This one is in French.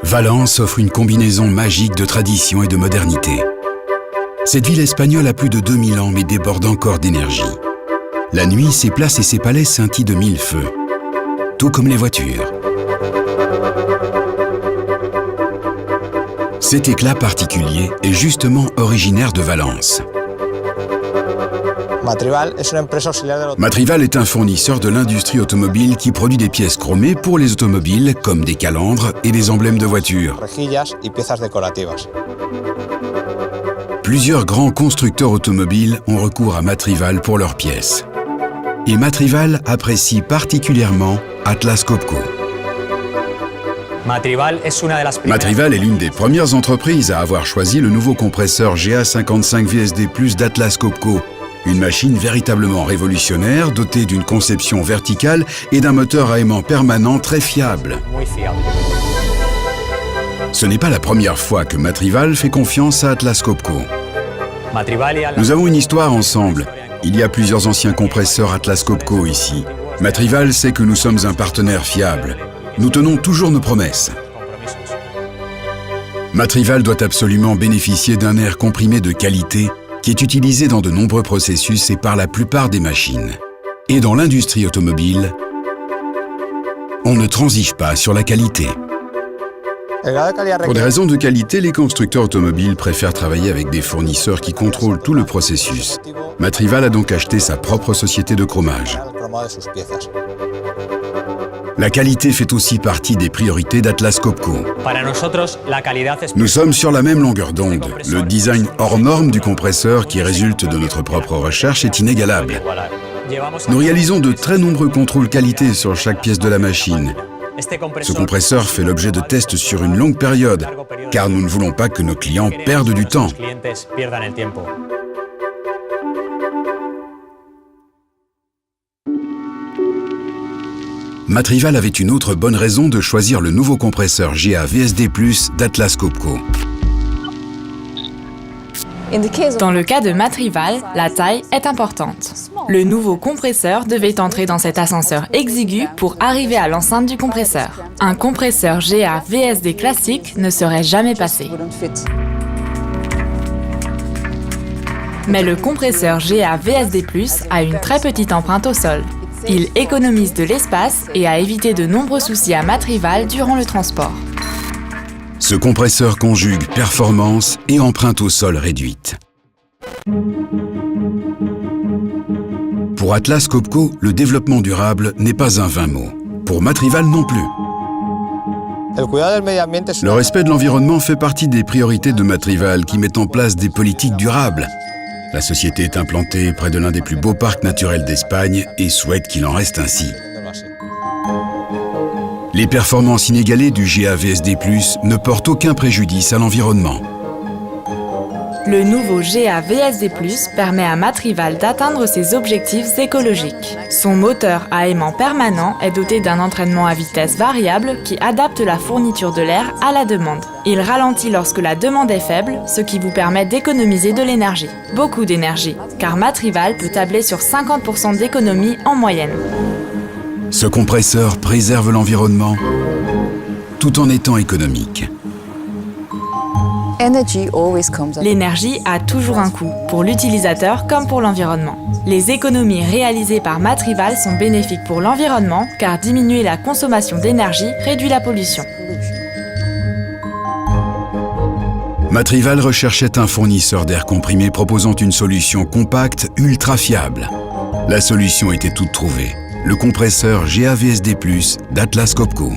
Valence offre une combinaison magique de tradition et de modernité. Cette ville espagnole a plus de 2000 ans mais déborde encore d'énergie. La nuit, ses places et ses palais scintillent de mille feux, tout comme les voitures. Cet éclat particulier est justement originaire de Valence. Matrival est un fournisseur de l'industrie automobile qui produit des pièces chromées pour les automobiles comme des calandres et des emblèmes de voitures. Plusieurs grands constructeurs automobiles ont recours à Matrival pour leurs pièces. Et Matrival apprécie particulièrement Atlas Copco. Matrival est l'une des premières entreprises à avoir choisi le nouveau compresseur GA55 VSD+ d'Atlas Copco. Une machine véritablement révolutionnaire, dotée d'une conception verticale et d'un moteur à aimant permanent très fiable. Ce n'est pas la première fois que Matrival fait confiance à Atlas Copco. Nous avons une histoire ensemble. Il y a plusieurs anciens compresseurs Atlas Copco ici. Matrival sait que nous sommes un partenaire fiable. Nous tenons toujours nos promesses. Matrival doit absolument bénéficier d'un air comprimé de qualité qui est utilisé dans de nombreux processus et par la plupart des machines. Et dans l'industrie automobile, on ne transige pas sur la qualité. Pour des raisons de qualité, les constructeurs automobiles préfèrent travailler avec des fournisseurs qui contrôlent tout le processus. Matrival a donc acheté sa propre société de chromage. La qualité fait aussi partie des priorités d'Atlas Copco. Nous sommes sur la même longueur d'onde. Le design hors norme du compresseur qui résulte de notre propre recherche est inégalable. Nous réalisons de très nombreux contrôles qualité sur chaque pièce de la machine. Ce compresseur fait l'objet de tests sur une longue période, car nous ne voulons pas que nos clients perdent du temps. Matrival avait une autre bonne raison de choisir le nouveau compresseur GA VSD+ d'Atlas Copco. Dans le cas de Matrival, la taille est importante. Le nouveau compresseur devait entrer dans cet ascenseur exigu pour arriver à l'enceinte du compresseur. Un compresseur GA VSD classique ne serait jamais passé. Mais le compresseur GA VSD+ a une très petite empreinte au sol. Il économise de l'espace et a évité de nombreux soucis à Matrival durant le transport. Ce compresseur conjugue performance et empreinte au sol réduite. Pour Atlas Copco, le développement durable n'est pas un vain mot. Pour Matrival non plus. Le respect de l'environnement fait partie des priorités de Matrival qui met en place des politiques durables. La société est implantée près de l'un des plus beaux parcs naturels d'Espagne et souhaite qu'il en reste ainsi. Les performances inégalées du GA VSD+ ne portent aucun préjudice à l'environnement. Le nouveau GA VSD+ permet à Matrival d'atteindre ses objectifs écologiques. Son moteur à aimant permanent est doté d'un entraînement à vitesse variable qui adapte la fourniture de l'air à la demande. Il ralentit lorsque la demande est faible, ce qui vous permet d'économiser de l'énergie. Beaucoup d'énergie, car Matrival peut tabler sur 50% d'économie en moyenne. Ce compresseur préserve l'environnement tout en étant économique. L'énergie a toujours un coût, pour l'utilisateur comme pour l'environnement. Les économies réalisées par Matrival sont bénéfiques pour l'environnement car diminuer la consommation d'énergie réduit la pollution. Matrival recherchait un fournisseur d'air comprimé proposant une solution compacte ultra fiable. La solution était toute trouvée. Le compresseur GA VSD+ d'Atlas Copco.